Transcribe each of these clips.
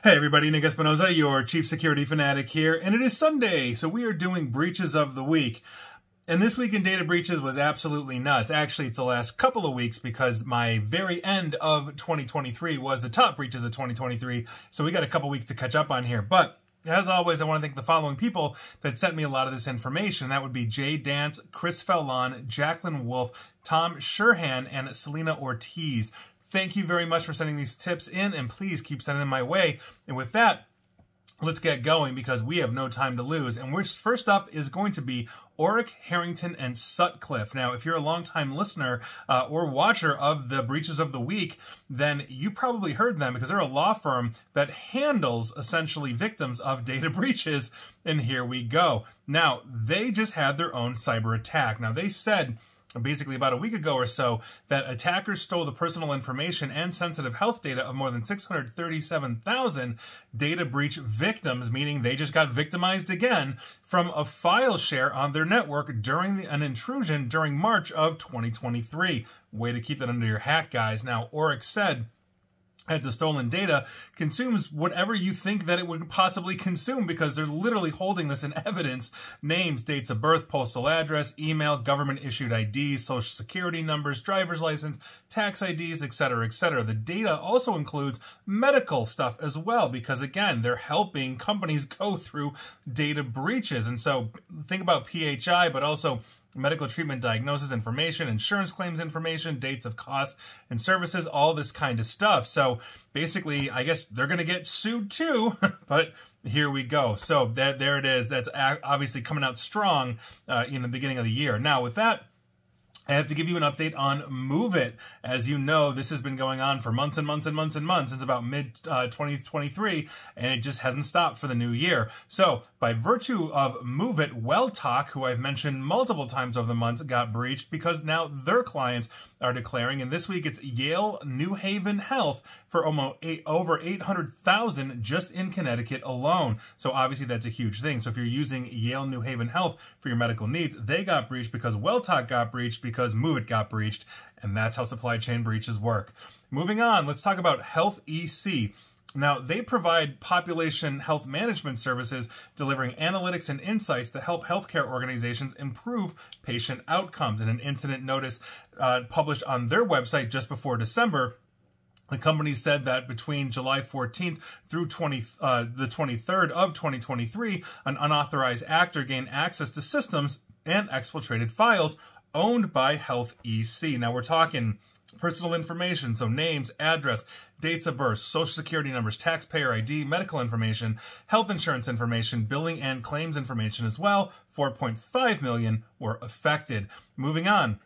Hey everybody, Nick Espinoza, your Chief Security Fanatic here, and it is Sunday, so we are doing Breaches of the Week. And this week in data breaches was absolutely nuts. Actually, it's the last couple of weeks because my very end of 2023 was the top breaches of 2023, so we got a couple weeks to catch up on here. But as always, I want to thank the following people that sent me a lot of this information. That would be Jay Dance, Chris Fellon, Jacqueline Wolf, Tom Sherhan, and Selena Ortiz. Thank you very much for sending these tips in, and please keep sending them my way. And with that, let's get going because we have no time to lose. And first up is going to be Orrick, Harrington, and Sutcliffe. Now, if you're a longtime listener or watcher of the Breaches of the Week, then you probably heard them because they're a law firm that handles essentially victims of data breaches. And here we go. Now, they just had their own cyber attack. Now, they said basically about a week ago or so that attackers stole the personal information and sensitive health data of more than 637,000 data breach victims, meaning they just got victimized again from a file share on their network during an intrusion during March of 2023. Way to keep that under your hat, guys. Now, Orrick said that the stolen data consumes whatever you think that it would possibly consume because they're literally holding this in evidence. Names, dates of birth, postal address, email, government-issued IDs, social security numbers, driver's license, tax IDs, etc., etc. The data also includes medical stuff as well because, again, they're helping companies go through data breaches. And so think about PHI, but also medical treatment diagnosis information, insurance claims information, dates of costs and services, all this kind of stuff. So basically, I guess they're going to get sued too, but here we go. So there it is. That's obviously coming out strong in the beginning of the year. Now, with that, I have to give you an update on MoveIt. As you know, this has been going on for months and months and months and months, since about mid-2023, and it just hasn't stopped for the new year. So, by virtue of MoveIt, WellTalk, who I've mentioned multiple times over the months, got breached because now their clients are declaring, and this week it's Yale New Haven Health for over 800,000 just in Connecticut alone. So obviously that's a huge thing. So if you're using Yale New Haven Health for your medical needs, they got breached because WellTalk got breached because MoveIt got breached, and that's how supply chain breaches work. Moving on, let's talk about Health EC. Now, they provide population health management services, delivering analytics and insights to help healthcare organizations improve patient outcomes. In an incident notice published on their website just before December, the company said that between July 14th through the 23rd of 2023, an unauthorized actor gained access to systems and exfiltrated files owned by Health EC. Now, we're talking personal information, so names, address, dates of birth, social security numbers, taxpayer ID, medical information, health insurance information, billing and claims information as well. 4.5 million were affected. Moving on,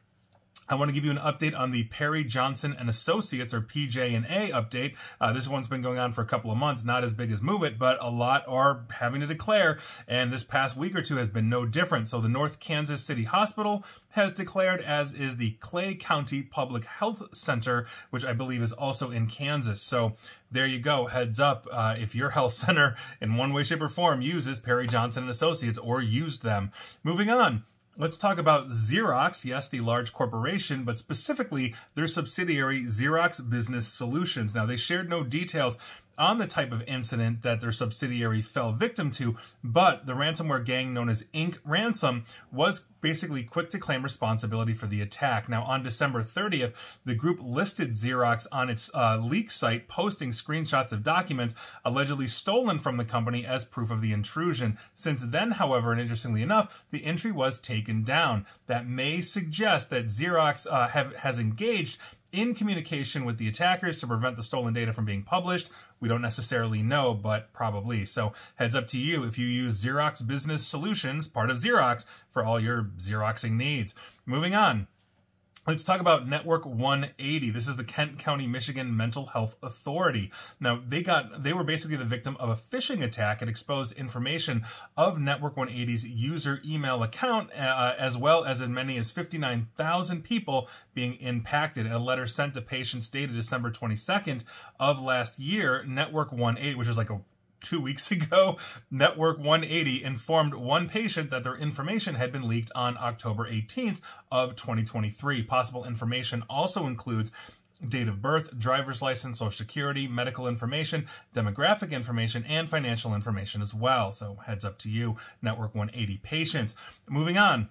I want to give you an update on the Perry Johnson and Associates, or PJ&A update. This one's been going on for a couple of months, not as big as MoveIt, but a lot are having to declare, and this past week or two has been no different. So the North Kansas City Hospital has declared, as is the Clay County Public Health Center, which I believe is also in Kansas. So there you go. Heads up, if your health center in one way, shape, or form uses Perry Johnson and Associates or used them. Moving on. Let's talk about Xerox, yes, the large corporation, but specifically their subsidiary, Xerox Business Solutions. Now, they shared no details on the type of incident that their subsidiary fell victim to, but the ransomware gang known as Inc. Ransom was basically quick to claim responsibility for the attack. Now, on December 30th, the group listed Xerox on its leak site, posting screenshots of documents allegedly stolen from the company as proof of the intrusion. Since then, however, and interestingly enough, the entry was taken down. That may suggest that Xerox has engaged in communication with the attackers to prevent the stolen data from being published. We don't necessarily know, but probably. So heads up to you if you use Xerox Business Solutions, part of Xerox, for all your Xeroxing needs. Moving on. Let's talk about Network 180. This is the Kent County, Michigan Mental Health Authority. Now, they were basically the victim of a phishing attack. It exposed information of Network 180's user email account, as well as many as 59,000 people being impacted. In a letter sent to patients dated December 22nd of last year, Network 180, which was like 2 weeks ago, Network 180 informed one patient that their information had been leaked on October 18th of 2023. Possible information also includes date of birth, driver's license, social security, medical information, demographic information, and financial information as well. So heads up to you, Network 180 patients. Moving on.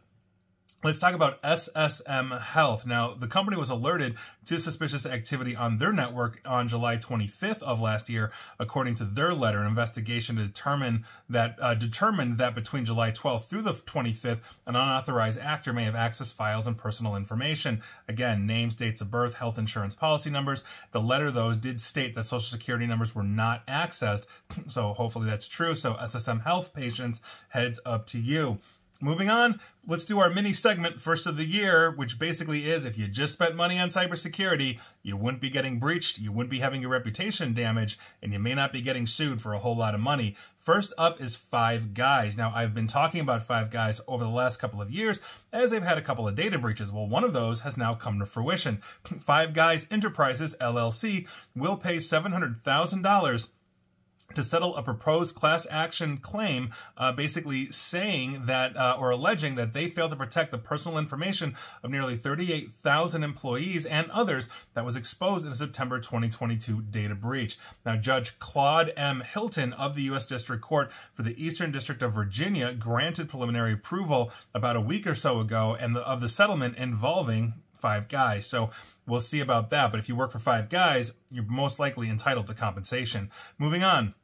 Let's talk about SSM Health. Now, the company was alerted to suspicious activity on their network on July 25th of last year, according to their letter. An investigation determined that between July 12th through the 25th, an unauthorized actor may have accessed files and personal information. Again, names, dates of birth, health insurance policy numbers. The letter, though, did state that social security numbers were not accessed, so hopefully that's true. So SSM Health patients, heads up to you. Moving on, let's do our mini segment, first of the year, which basically is if you just spent money on cybersecurity, you wouldn't be getting breached, you wouldn't be having your reputation damaged, and you may not be getting sued for a whole lot of money. First up is Five Guys. Now, I've been talking about Five Guys over the last couple of years as they've had a couple of data breaches. Well, one of those has now come to fruition. Five Guys Enterprises, LLC, will pay $700,000 to settle a proposed class action claim, basically saying that, or alleging that they failed to protect the personal information of nearly 38,000 employees and others that was exposed in a September 2022 data breach. Now, Judge Claude M. Hilton of the U.S. District Court for the Eastern District of Virginia granted preliminary approval about a week or so ago of the settlement involving Five Guys. So we'll see about that. But if you work for Five Guys, you're most likely entitled to compensation. Moving on.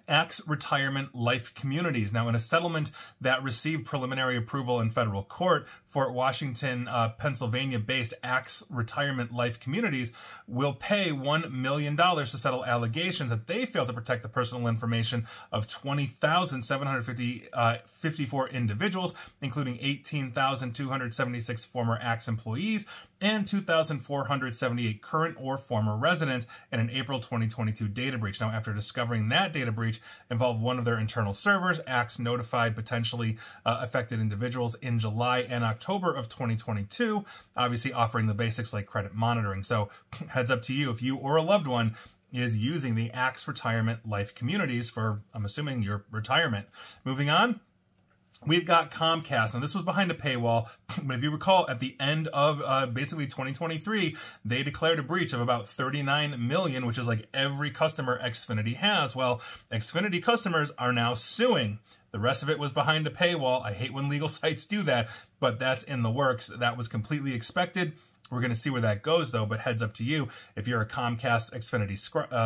Axe Retirement Life Communities. Now, in a settlement that received preliminary approval in federal court, Fort Washington, Pennsylvania-based Axe Retirement Life Communities will pay $1 million to settle allegations that they failed to protect the personal information of 20,754 individuals, including 18,276 former Axe employees and 2,478 current or former residents in an April 2022 data breach. Now, after discovering that data breach involved one of their internal servers, Axe notified potentially affected individuals in July and October of 2022, obviously offering the basics like credit monitoring. So heads up to you if you or a loved one is using the Axe Retirement Life Communities for, I'm assuming, your retirement. Moving on. We've got Comcast. Now, this was behind a paywall, but if you recall, at the end of basically 2023, they declared a breach of about 39 million, which is like every customer Xfinity has. Well, Xfinity customers are now suing. The rest of it was behind a paywall. I hate when legal sites do that, but that's in the works. That was completely expected. We're going to see where that goes, though, but heads up to you. If you're a Comcast Xfinity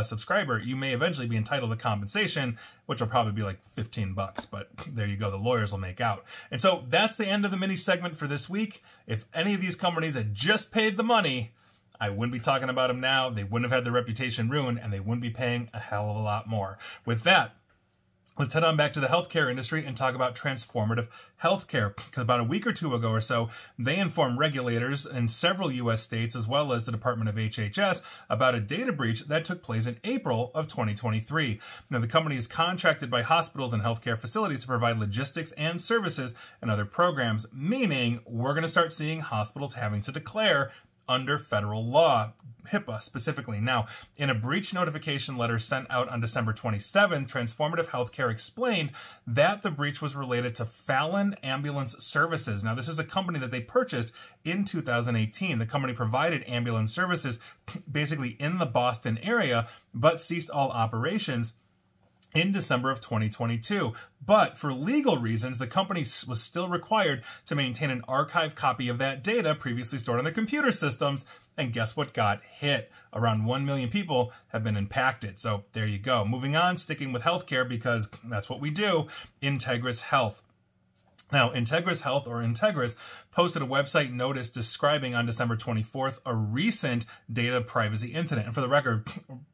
subscriber, you may eventually be entitled to compensation, which will probably be like $15, but there you go. The lawyers will make out. And so that's the end of the mini segment for this week. If any of these companies had just paid the money, I wouldn't be talking about them now. They wouldn't have had their reputation ruined, and they wouldn't be paying a hell of a lot more. With that, let's head on back to the healthcare industry and talk about transformative healthcare. Because about a week or two ago or so, they informed regulators in several U.S. states, as well as the Department of HHS, about a data breach that took place in April of 2023. Now, the company is contracted by hospitals and healthcare facilities to provide logistics and services and other programs, meaning we're going to start seeing hospitals having to declare under federal law, HIPAA specifically. Now, in a breach notification letter sent out on December 27th, Transformative Healthcare explained that the breach was related to Fallon Ambulance Services. Now, this is a company that they purchased in 2018. The company provided ambulance services basically in the Boston area, but ceased all operations in December of 2022. But for legal reasons, the company was still required to maintain an archived copy of that data previously stored on their computer systems. And guess what got hit? Around 1 million people have been impacted. So there you go. Moving on, sticking with healthcare because that's what we do. Integris Health. Now, Integris Health, or Integris, posted a website notice describing on December 24th a recent data privacy incident. And for the record,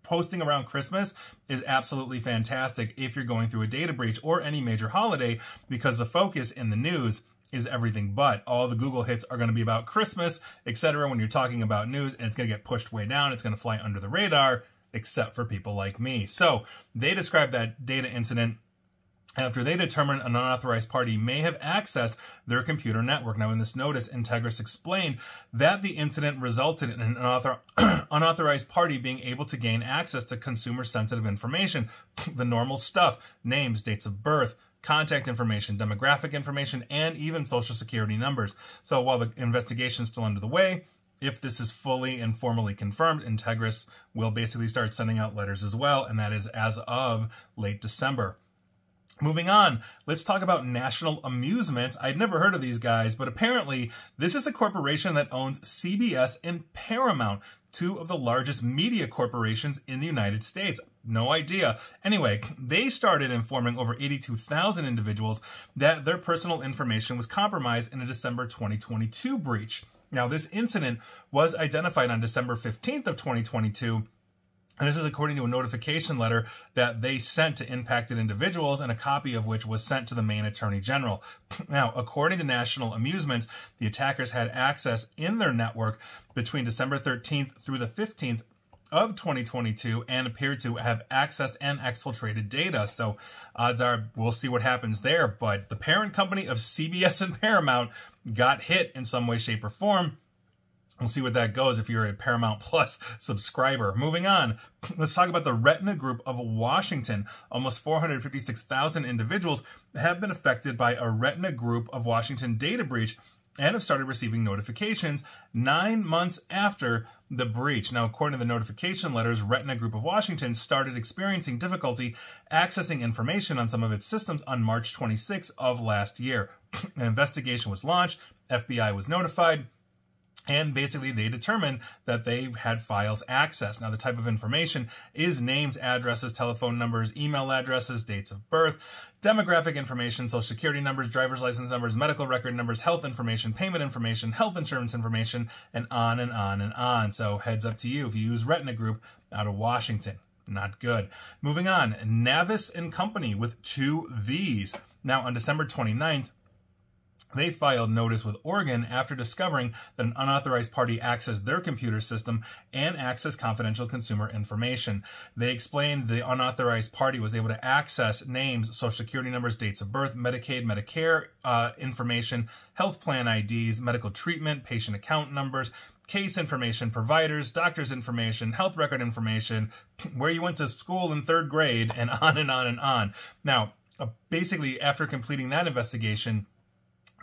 posting around Christmas is absolutely fantastic if you're going through a data breach or any major holiday, because the focus in the news is everything but. All the Google hits are going to be about Christmas, etc. when you're talking about news, and it's going to get pushed way down. It's going to fly under the radar, except for people like me. So they described that data incident after they determined an unauthorized party may have accessed their computer network. Now, in this notice, Integris explained that the incident resulted in an unauthorized party being able to gain access to consumer-sensitive information, the normal stuff, names, dates of birth, contact information, demographic information, and even social security numbers. So while the investigation is still under the way, if this is fully and formally confirmed, Integris will basically start sending out letters as well, and that is as of late December. Moving on, let's talk about National Amusements. I'd never heard of these guys, but apparently this is a corporation that owns CBS and Paramount, two of the largest media corporations in the United States. No idea. Anyway, they started informing over 82,000 individuals that their personal information was compromised in a December 2022 breach. Now, this incident was identified on December 15th of 2022, and this is according to a notification letter that they sent to impacted individuals, and a copy of which was sent to the Maine Attorney General. Now, according to National Amusements, the attackers had access in their network between December 13th through the 15th of 2022 and appeared to have accessed and exfiltrated data. So odds are we'll see what happens there. But the parent company of CBS and Paramount got hit in some way, shape, or form. We'll see what that goes if you're a Paramount Plus subscriber. Moving on, let's talk about the Retina Group of Washington. Almost 456,000 individuals have been affected by a Retina Group of Washington data breach and have started receiving notifications 9 months after the breach. Now, according to the notification letters, Retina Group of Washington started experiencing difficulty accessing information on some of its systems on March 26 of last year. An investigation was launched, FBI was notified, and basically they determined that they had files accessed. Now, the type of information is names, addresses, telephone numbers, email addresses, dates of birth, demographic information, social security numbers, driver's license numbers, medical record numbers, health information, payment information, health insurance information, and on and on and on. So heads up to you if you use Retina Group out of Washington. Not good. Moving on, Navis and Company with 2 V's. Now, on December 29th, they filed notice with Oregon after discovering that an unauthorized party accessed their computer system and accessed confidential consumer information. They explained the unauthorized party was able to access names, social security numbers, dates of birth, Medicaid, Medicare information, health plan IDs, medical treatment, patient account numbers, case information, providers, doctor's information, health record information, where you went to school in 3rd grade, and on and on and on. Now, basically, after completing that investigation,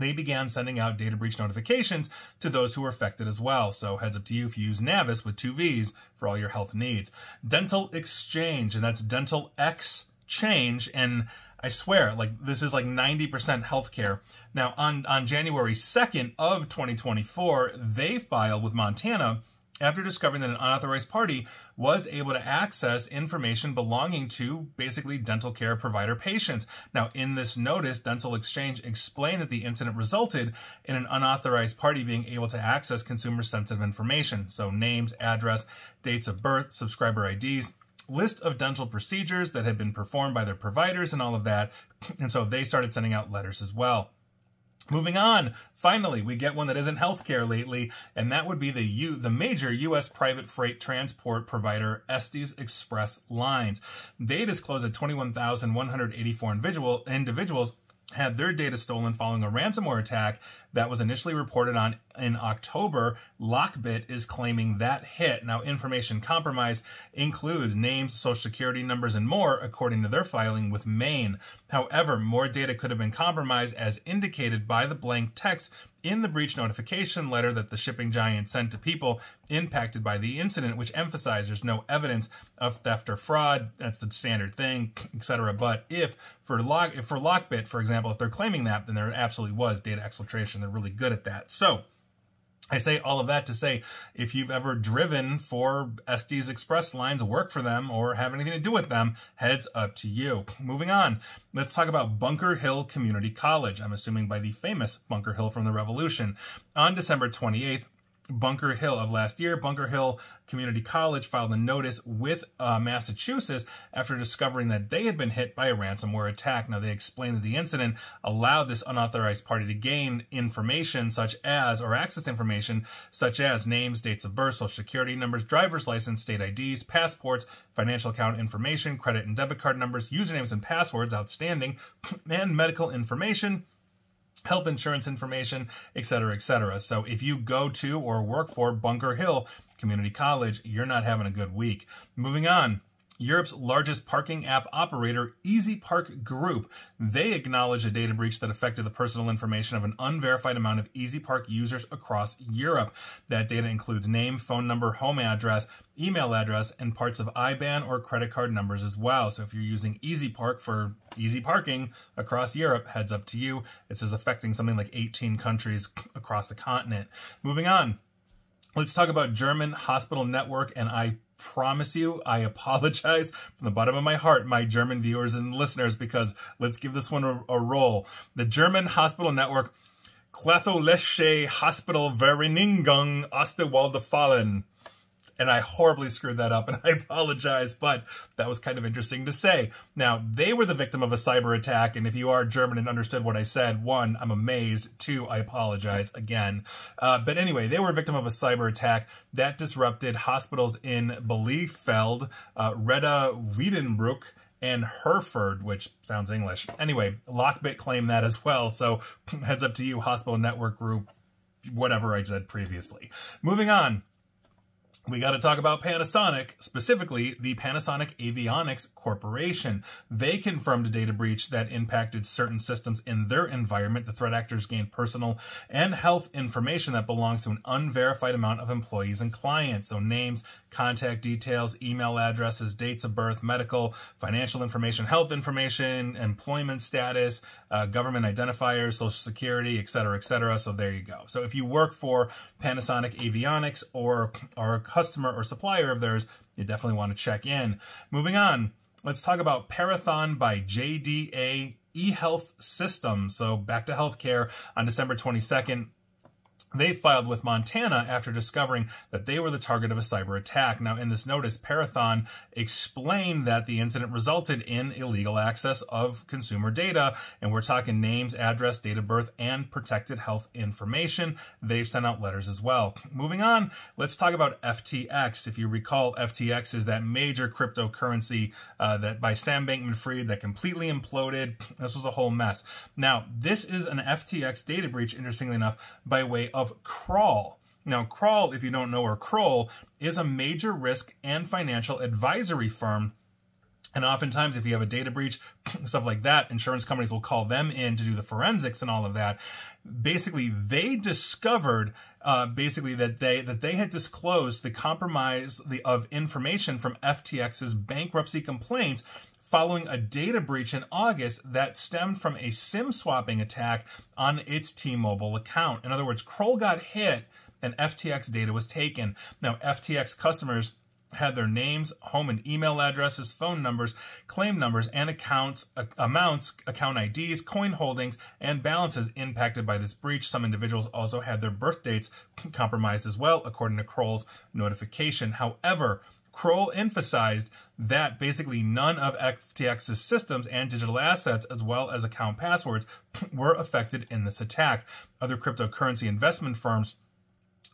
they began sending out data breach notifications to those who were affected as well. So heads up to you if you use Navis with 2 V's for all your health needs. Dental Exchange, and that's Dental X Change, and I swear, like, this is like 90% healthcare. Now, on January 2nd of 2024, they filed with Montana after discovering that an unauthorized party was able to access information belonging to basically dental care provider patients. Now, in this notice, Dental Exchange explained that the incident resulted in an unauthorized party being able to access consumer-sensitive information. So names, address, dates of birth, subscriber IDs, list of dental procedures that had been performed by their providers and all of that. And so they started sending out letters as well. Moving on, finally, we get one that isn't healthcare lately, and that would be the major U.S. private freight transport provider, Estes Express Lines. They disclosed that 21,184 individuals had their data stolen following a ransomware attack that was initially reported on in October. Lockbit is claiming that hit. Now, information compromised includes names, social security numbers, and more, according to their filing with Maine. However, more data could have been compromised as indicated by the blank text in the breach notification letter that the shipping giant sent to people impacted by the incident, which emphasized there's no evidence of theft or fraud. That's the standard thing, etc. But if for Lockbit, for example, if they're claiming that, then there absolutely was data exfiltration. They're really good at that. So I say all of that to say, if you've ever driven for Estes Express Lines, work for them, or have anything to do with them, heads up to you. Moving on, let's talk about Bunker Hill Community College. I'm assuming by the famous Bunker Hill from the Revolution. On December 28th, Bunker Hill of last year, Bunker Hill Community College filed a notice with Massachusetts after discovering that they had been hit by a ransomware attack. Now, they explained that the incident allowed this unauthorized party to gain information such as, or access information such as names, dates of birth, social security numbers, driver's license, state IDs, passports, financial account information, credit and debit card numbers, usernames and passwords, outstanding, and medical information, health insurance information, etc., etc. So if you go to or work for Bunker Hill Community College, you're not having a good week. Moving on, Europe's largest parking app operator, Easy Park Group, they acknowledged a data breach that affected the personal information of an unverified amount of Easy Park users across Europe. That data includes name, phone number, home address, email address, and parts of IBAN or credit card numbers as well. So if you're using Easy Park for easy parking across Europe, heads up to you. This is affecting something like 18 countries across the continent. Moving on, let's talk about German hospital network, and I promise you, I apologize from the bottom of my heart, my German viewers and listeners, because let's give this one a roll. The German hospital network, Katholische Hospital Vereinigung Ostwaldfalen. And I horribly screwed that up, and I apologize, but that was kind of interesting to say. Now, they were the victim of a cyber attack, and if you are German and understood what I said, one, I'm amazed. Two, I apologize again. But anyway, they were a victim of a cyber attack that disrupted hospitals in Bielefeld, Reda Wiedenbrück, and Hereford, which sounds English. Anyway, Lockbit claimed that as well, so heads up to you, Hospital Network Group, whatever I said previously. Moving on. We got to talk about Panasonic, specifically the Panasonic Avionics Corporation. They confirmed a data breach that impacted certain systems in their environment. The threat actors gained personal and health information that belongs to an unverified amount of employees and clients. So names, contact details, email addresses, dates of birth, medical, financial information, health information, employment status, government identifiers, social security, etc., etc. So there you go. So if you work for Panasonic Avionics or are a customer or supplier of theirs, you definitely want to check in. Moving on, let's talk about Parathon by JDA eHealth Systems. So back to healthcare on December 22nd. They filed with Montana after discovering that they were the target of a cyber attack. Now, in this notice, Parathon explained that the incident resulted in illegal access of consumer data, and we're talking names, address, date of birth, and protected health information. They've sent out letters as well. Moving on, let's talk about FTX. If you recall, FTX is that major cryptocurrency that by Sam Bankman-Fried that completely imploded. This was a whole mess. Now, this is an FTX data breach, interestingly enough, by way of Kroll. Now, Kroll, if you don't know, or Kroll, is a major risk and financial advisory firm. And oftentimes, if you have a data breach, stuff like that, insurance companies will call them in to do the forensics and all of that. Basically, they discovered that they had disclosed the compromise of information from FTX's bankruptcy complaints following a data breach in August that stemmed from a SIM swapping attack on its T-Mobile account. In other words, Kroll got hit and FTX data was taken. Now, FTX customers had their names, home and email addresses, phone numbers, claim numbers, and amounts, account IDs, coin holdings, and balances impacted by this breach. Some individuals also had their birth dates compromised as well, according to Kroll's notification. However, Kroll emphasized that basically none of FTX's systems and digital assets, as well as account passwords, were affected in this attack. Other cryptocurrency investment firms,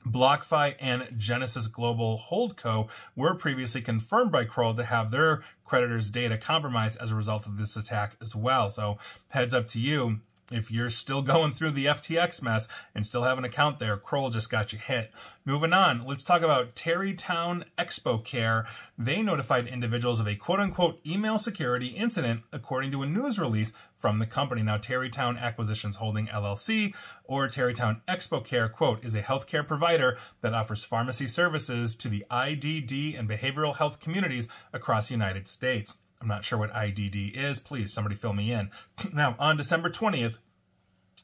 BlockFi and Genesis Global Holdco, were previously confirmed by Kroll to have their creditors' data compromised as a result of this attack as well. So heads up to you. If you're still going through the FTX mess and still have an account there, Kroll just got you hit. Moving on, let's talk about Tarrytown Expo Care. They notified individuals of a quote-unquote email security incident, according to a news release from the company. Now, Tarrytown Acquisitions Holding LLC, or Tarrytown Expo Care, quote, is a healthcare provider that offers pharmacy services to the IDD and behavioral health communities across the United States. I'm not sure what IDD is. Please, somebody fill me in. Now, on December 20th,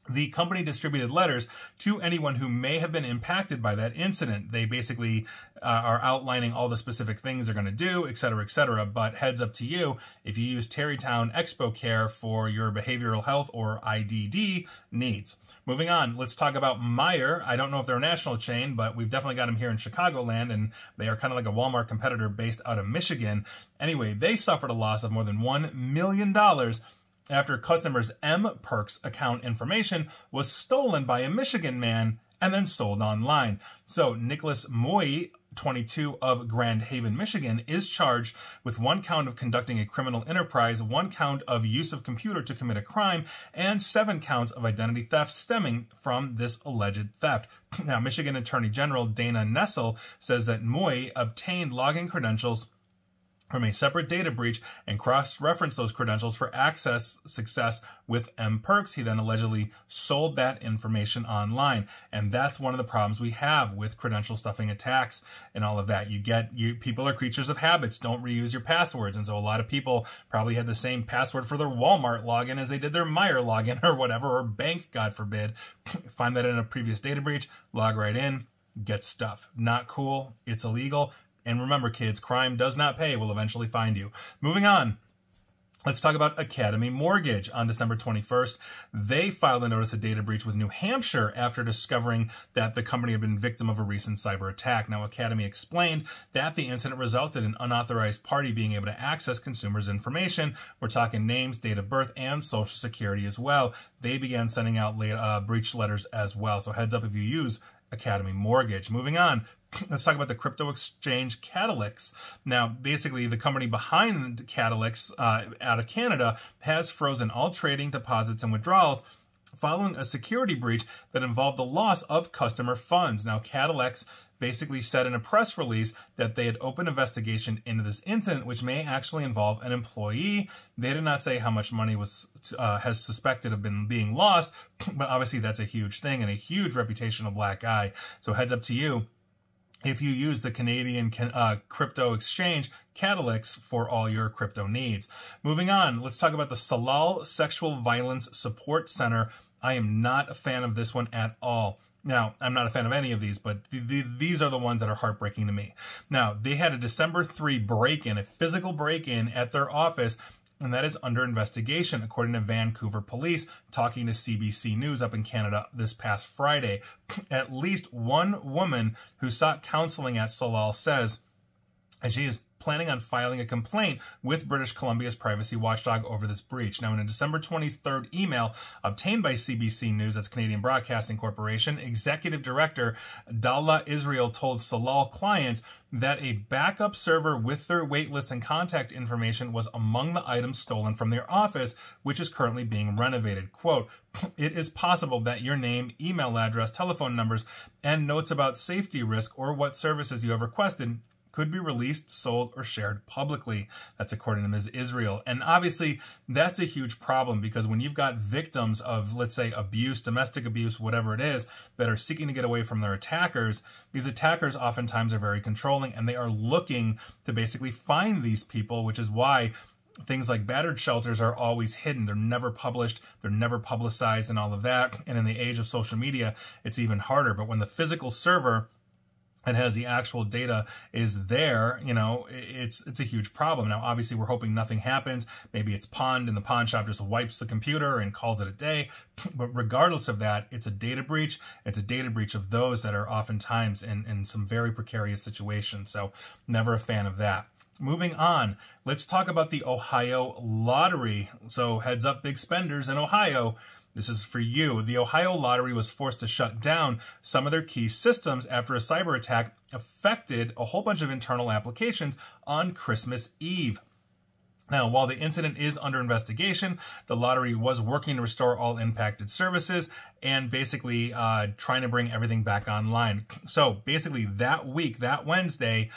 the company distributed letters to anyone who may have been impacted by that incident. They basically are outlining all the specific things they're going to do, et cetera, et cetera. But heads up to you, if you use Tarrytown Expo Care for your behavioral health or IDD needs. Moving on, let's talk about Meijer. I don't know if they're a national chain, but we've definitely got them here in Chicagoland, and they are kind of like a Walmart competitor based out of Michigan. Anyway, they suffered a loss of more than $1 million after customers' M-Perks account information was stolen by a Michigan man and then sold online. So Nicholas Moy, 22, of Grand Haven, Michigan, is charged with 1 count of conducting a criminal enterprise, 1 count of use of computer to commit a crime, and 7 counts of identity theft stemming from this alleged theft. Now, Michigan Attorney General Dana Nessel says that Moy obtained login credentials from a separate data breach and cross-referenced those credentials for access success with mPerks. He then allegedly sold that information online. And that's one of the problems we have with credential stuffing attacks and all of that. People are creatures of habits. Don't reuse your passwords. And so a lot of people probably had the same password for their Walmart login as they did their Meijer login or whatever, or bank, God forbid. Find that in a previous data breach, log right in, get stuff. Not cool. It's illegal. And remember, kids, crime does not pay. Will eventually find you. Moving on. Let's talk about Academy Mortgage. On December 21st, they filed a notice of data breach with New Hampshire after discovering that the company had been victim of a recent cyber attack. Now, Academy explained that the incident resulted in an unauthorized party being able to access consumers' information. We're talking names, date of birth, and social security as well. They began sending out breach letters as well. So heads up if you use Academy Mortgage. Moving on, let's talk about the crypto exchange Catalyx. Now, basically, the company behind Catalyx out of Canada has frozen all trading, deposits, and withdrawals following a security breach that involved the loss of customer funds. Now, Catalyx basically said in a press release that they had opened an investigation into this incident, which may actually involve an employee. They did not say how much money has suspected of being lost, but obviously that's a huge thing and a huge reputational black eye. So heads up to you if you use the Canadian crypto exchange Catalyx for all your crypto needs. Moving on, let's talk about the Salal Sexual Violence Support Center. I am not a fan of this one at all. Now, I'm not a fan of any of these, but these are the ones that are heartbreaking to me. Now, they had a December 3 break-in, a physical break-in at their office, and that is under investigation, according to Vancouver police, talking to CBC News up in Canada this past Friday. At least one woman who sought counseling at Salal says, and she is planning on filing a complaint with British Columbia's privacy watchdog over this breach. Now, in a December 23rd email obtained by CBC News, that's Canadian Broadcasting Corporation, Executive Director Dalla Israel told Salal clients that a backup server with their waitlist and contact information was among the items stolen from their office, which is currently being renovated. Quote, "It is possible that your name, email address, telephone numbers, and notes about safety risk or what services you have requested could be released, sold, or shared publicly." That's according to Ms. Israel. And obviously, that's a huge problem because when you've got victims of, let's say, abuse, domestic abuse, whatever it is, that are seeking to get away from their attackers, these attackers oftentimes are very controlling and they are looking to basically find these people, which is why things like battered shelters are always hidden. They're never published. They're never publicized and all of that. And in the age of social media, it's even harder. But when the physical server and has the actual data is there, you know, it's a huge problem. Now, obviously, we're hoping nothing happens. Maybe it's pawned and the pawn shop just wipes the computer and calls it a day. But regardless of that, it's a data breach. It's a data breach of those that are oftentimes in some very precarious situations. So never a fan of that. Moving on, let's talk about the Ohio lottery. So heads up, big spenders in Ohio. This is for you. The Ohio Lottery was forced to shut down some of their key systems after a cyber attack affected a whole bunch of internal applications on Christmas Eve. Now, while the incident is under investigation, the lottery was working to restore all impacted services and basically trying to bring everything back online. So basically that week, that Wednesday,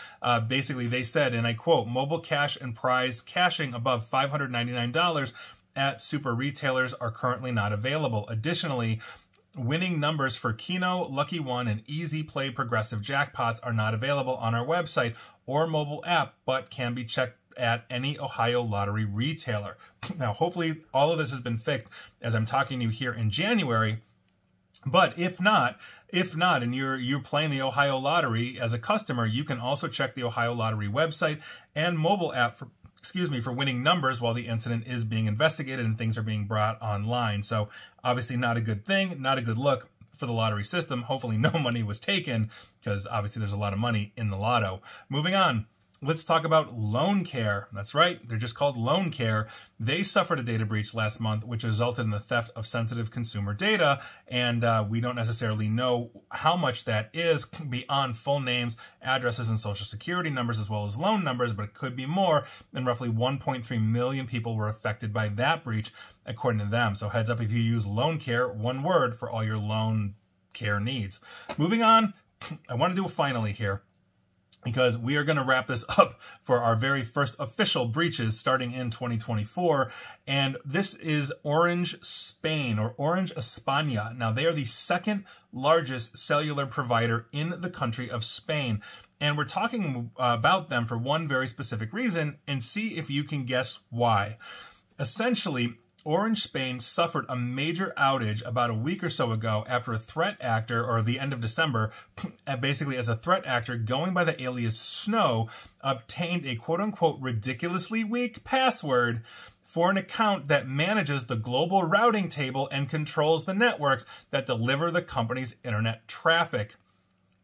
basically they said, and I quote, "Mobile cash and prize caching above $599 at super retailers are currently not available. Additionally, winning numbers for Keno, Lucky One, and Easy Play Progressive Jackpots are not available on our website or mobile app, but can be checked at any Ohio lottery retailer." Now, hopefully all of this has been fixed as I'm talking to you here in January. But if not, and you're playing the Ohio lottery as a customer, you can also check the Ohio lottery website and mobile app for winning numbers while the incident is being investigated and things are being brought online. So obviously not a good thing, not a good look for the lottery system. Hopefully no money was taken because obviously there's a lot of money in the lotto. Moving on. Let's talk about Loan Care. That's right, they're just called Loan Care. They suffered a data breach last month, which resulted in the theft of sensitive consumer data, and we don't necessarily know how much that is beyond full names, addresses, and social security numbers, as well as loan numbers, but it could be more, and roughly 1.3 million people were affected by that breach, according to them. So heads up if you use Loan Care, one word for all your loan care needs. Moving on, I want to do a finally here. because we are going to wrap this up for our very first official breaches starting in 2024. And this is Orange Spain, or Orange España. Now, they are the second largest cellular provider in the country of Spain. And we're talking about them for one very specific reason, and see if you can guess why. Essentially, Orange Spain suffered a major outage about a week or so ago after a threat actor, or the end of December, basically as a threat actor going by the alias Snow, obtained a quote-unquote ridiculously weak password for an account that manages the global routing table and controls the networks that deliver the company's internet traffic.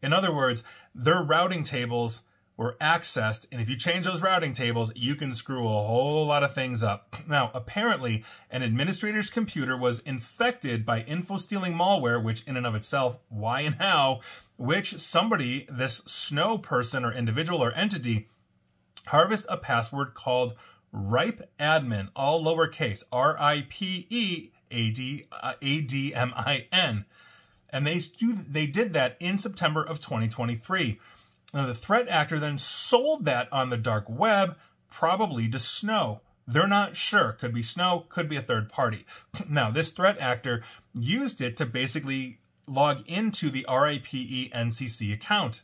In other words, their routing tables were accessed, and if you change those routing tables, you can screw a whole lot of things up. Now, apparently, an administrator's computer was infected by info-stealing malware, which in and of itself, why and how, which somebody, this Snow person or individual or entity, harvested a password called RIPEadmin, all lowercase, RIPEadmin. And they did that in September of 2023. Now, the threat actor then sold that on the dark web, probably to Snow. They're not sure. Could be Snow, could be a third party. Now, this threat actor used it to basically log into the RIPE-NCC account.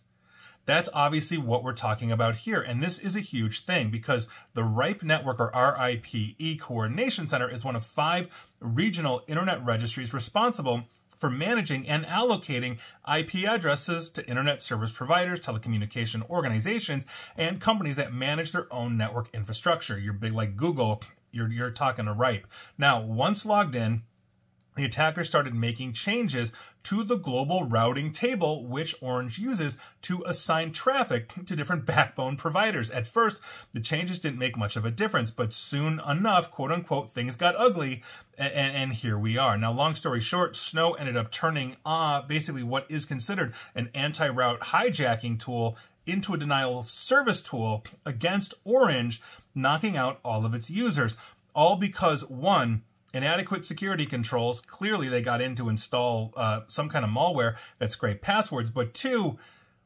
That's obviously what we're talking about here. And this is a huge thing because the RIPE network, or RIPE Coordination Center, is one of 5 regional internet registries responsible for managing and allocating IP addresses to internet service providers, telecommunication organizations, and companies that manage their own network infrastructure. You're big like Google, you're talking to RIPE. Now, once logged in, the attackers started making changes to the global routing table, which Orange uses to assign traffic to different backbone providers. At first, the changes didn't make much of a difference, but soon enough, quote unquote, things got ugly, and here we are. Now, long story short, Snow ended up turning basically what is considered an anti-route hijacking tool into a denial of service tool against Orange, knocking out all of its users. All because, one, inadequate security controls. Clearly, they got in to install some kind of malware that scraped passwords. But 2,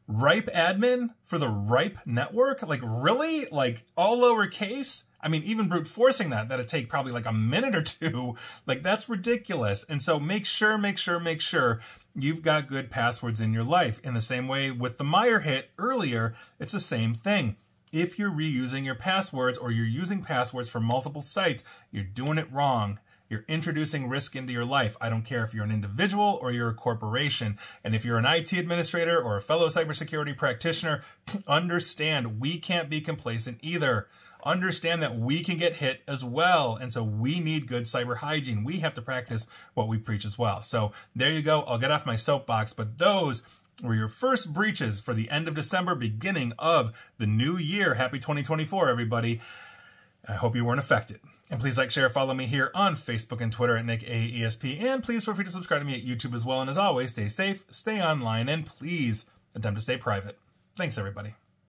RIPEadmin for the RIPE network? Like, really? Like, all lowercase? I mean, even brute forcing that'd take probably like a minute or 2. Like, that's ridiculous. And so make sure you've got good passwords in your life. In the same way with the Meijer hit earlier, it's the same thing. If you're reusing your passwords, or you're using passwords for multiple sites, you're doing it wrong. You're introducing risk into your life. I don't care if you're an individual or you're a corporation. And if you're an IT administrator or a fellow cybersecurity practitioner, understand we can't be complacent either. Understand that we can get hit as well. And so we need good cyber hygiene. We have to practice what we preach as well. So there you go. I'll get off my soapbox, but those were your first breaches for the end of December, beginning of the new year. Happy 2024, everybody. I hope you weren't affected. And please like, share, follow me here on Facebook and Twitter at NickAESP. And please feel free to subscribe to me at YouTube as well. And as always, stay safe, stay online, and please attempt to stay private. Thanks, everybody.